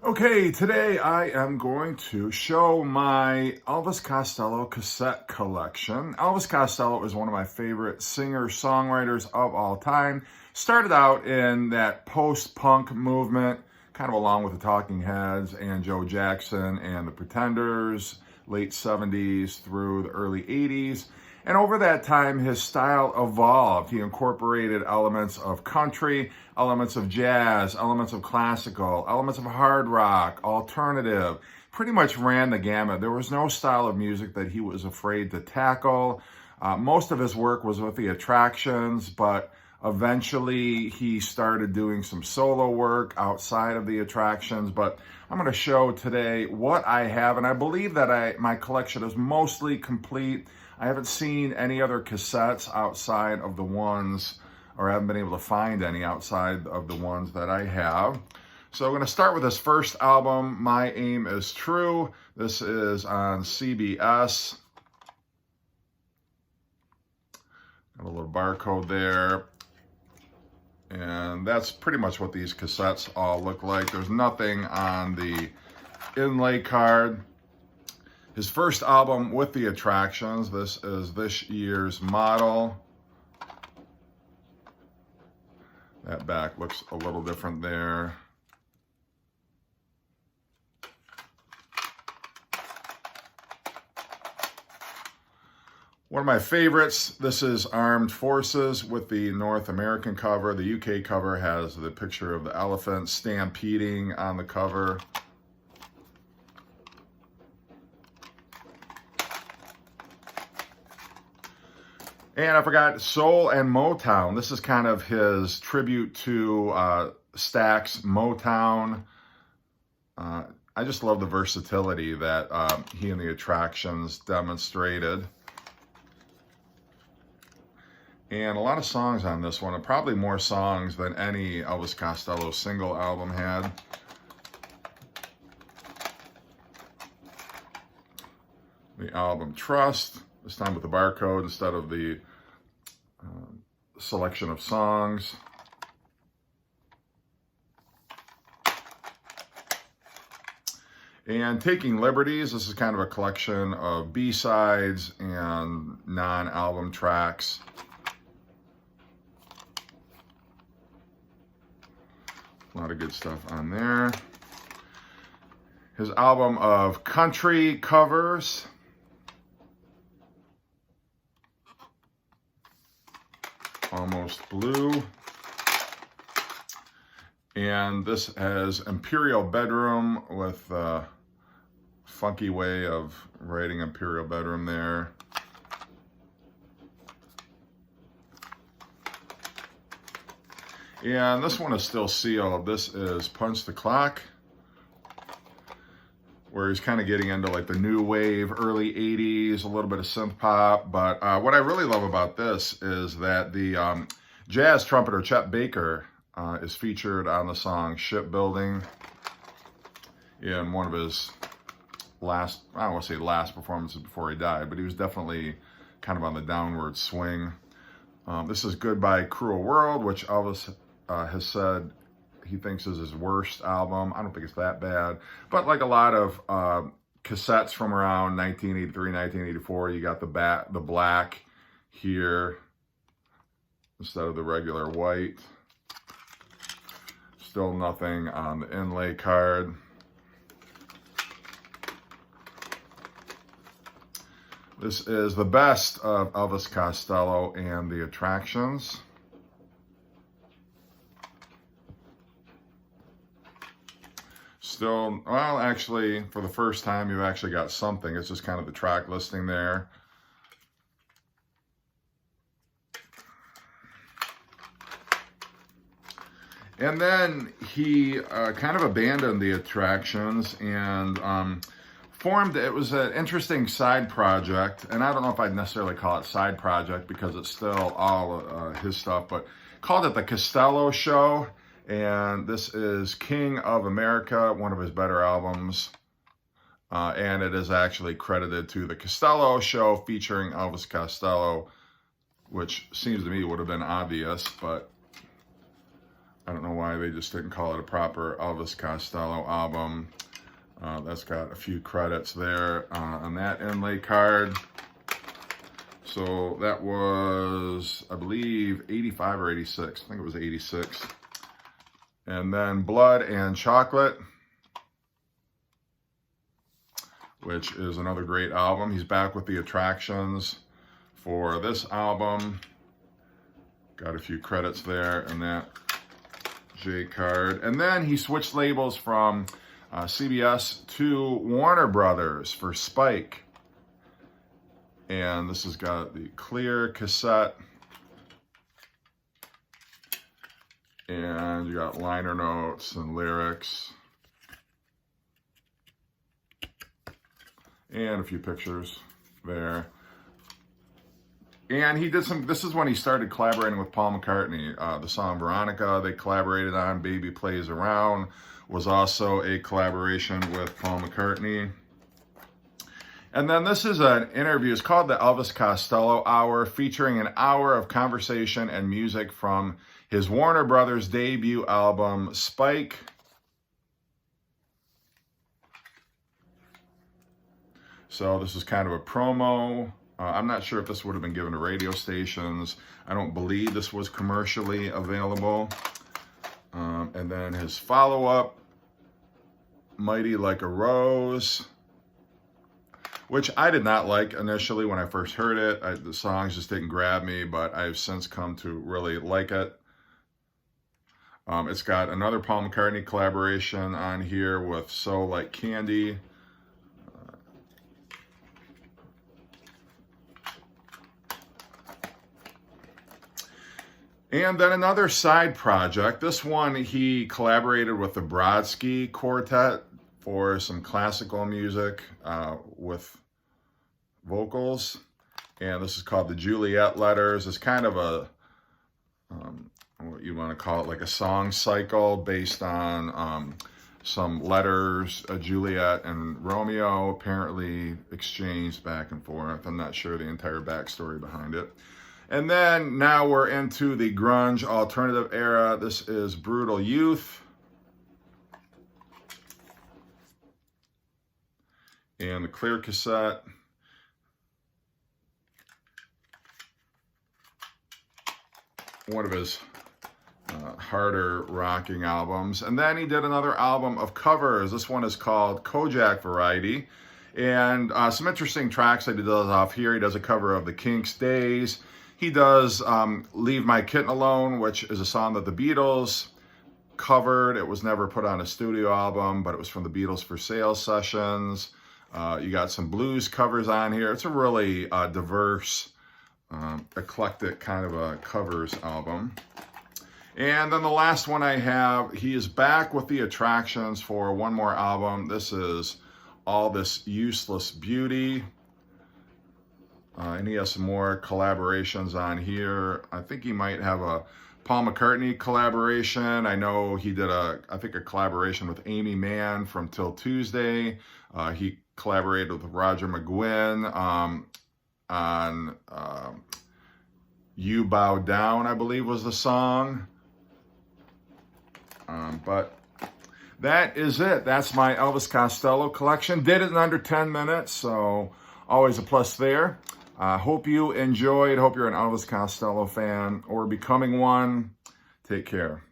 Okay, today I am going to show my Elvis Costello cassette collection. Elvis Costello is one of my favorite singer-songwriters of all time. Started out in that post-punk movement, kind of along with the Talking Heads and Joe Jackson and the Pretenders, late 70s through the early 80s. And over that time, his style evolved. He incorporated elements of country, elements of jazz, elements of classical, elements of hard rock, alternative. Pretty much ran the gamut. There was no style of music that he was afraid to tackle. Most of his work was with the Attractions, but eventually he started doing some solo work outside of the Attractions. But I'm going to show today what I have, and I believe that my collection is mostly complete. I haven't seen any other cassettes outside of the ones, or I haven't been able to find any outside of the ones that I have. So I'm going to start with this first album, My Aim is True. This is on CBS. Got a little barcode there. And that's pretty much what these cassettes all look like. There's nothing on the inlay card. His first album with the Attractions. This is this year's model. That back looks a little different there. One of my favorites, this is Armed Forces with the North American cover. The UK cover has the picture of the elephant stampeding on the cover. And I forgot Soul and Motown. This is kind of his tribute to Stax Motown. I just love the versatility that he and the Attractions demonstrated. And a lot of songs on this one, and probably more songs than any Elvis Costello single album had. The album Trust, this time with the barcode instead of the selection of songs. And Taking Liberties, this is kind of a collection of B-sides and non-album tracks. A lot of good stuff on there. His album of country covers. Almost Blue. And this has Imperial Bedroom with a funky way of writing Imperial Bedroom there. And this one is still sealed. This is Punch the Clock, where he's kind of getting into like the new wave, early 80s, a little bit of synth pop. But what I really love about this is that the jazz trumpeter Chet Baker is featured on the song Shipbuilding in one of his last, I don't want to say last performances before he died, but he was definitely kind of on the downward swing. This is Goodbye Cruel World, which Elvis has said he thinks is his worst album. I don't think it's that bad. But like a lot of cassettes from around 1983, 1984, you got the black here instead of the regular white. Still nothing on the inlay card. This is the best of Elvis Costello and the Attractions. Still, well, actually, for the first time, you've actually got something. It's just kind of the track listing there. And then he kind of abandoned the Attractions and formed, it was an interesting side project. And I don't know if I'd necessarily call it side project because it's still all his stuff, but called it the Costello Show. And this is King of America, one of his better albums. And it is actually credited to the Costello Show featuring Elvis Costello, which seems to me would have been obvious, but I don't know why they just didn't call it a proper Elvis Costello album. That's got a few credits there on that inlay card. So that was, I believe, 85 or 86. I think it was 86. And then Blood and Chocolate, which is another great album. He's back with the Attractions for this album. Got a few credits there in that J card. And then he switched labels from CBS to Warner Brothers for Spike. And this has got the clear cassette. And you got liner notes and lyrics. And a few pictures there. And he did some, this is when he started collaborating with Paul McCartney. The song Veronica they collaborated on, Baby Plays Around, was also a collaboration with Paul McCartney. And then this is an interview, it's called the Elvis Costello Hour, featuring an hour of conversation and music from his Warner Brothers debut album, Spike. So this is kind of a promo. I'm not sure if this would have been given to radio stations. I don't believe this was commercially available. And then his follow-up, Mighty Like a Rose, which I did not like initially when I first heard it. The songs just didn't grab me, but I've since come to really like it. It's got another Paul McCartney collaboration on here with So Like Candy. And then another side project. This one, he collaborated with the Brodsky Quartet for some classical music with vocals. And this is called the Juliet Letters. It's kind of a, what you want to call it, like a song cycle based on some letters Juliet and Romeo apparently exchanged back and forth. I'm not sure the entire backstory behind it. And then now we're into the grunge alternative era. This is Brutal Youth. And the clear cassette. One of his harder rocking albums. And then he did another album of covers. This one is called Kojak Variety. And some interesting tracks that he does off here. He does a cover of the Kinks' Days. He does Leave My Kitten Alone, which is a song that the Beatles covered. It was never put on a studio album, but it was from the Beatles for Sale sessions. You got some blues covers on here. It's a really diverse, eclectic kind of a covers album. And then the last one I have, he is back with the Attractions for one more album. This is All This Useless Beauty. And he has some more collaborations on here. I think he might have a Paul McCartney collaboration. I know he did a collaboration with Amy Mann from Till Tuesday. He collaborated with Roger McGuinn on You Bow Down, I believe was the song. But that is it. That's my Elvis Costello collection. Did it in under 10 minutes, so always a plus there. Hope you enjoyed. Hope you're an Elvis Costello fan or becoming one. Take care.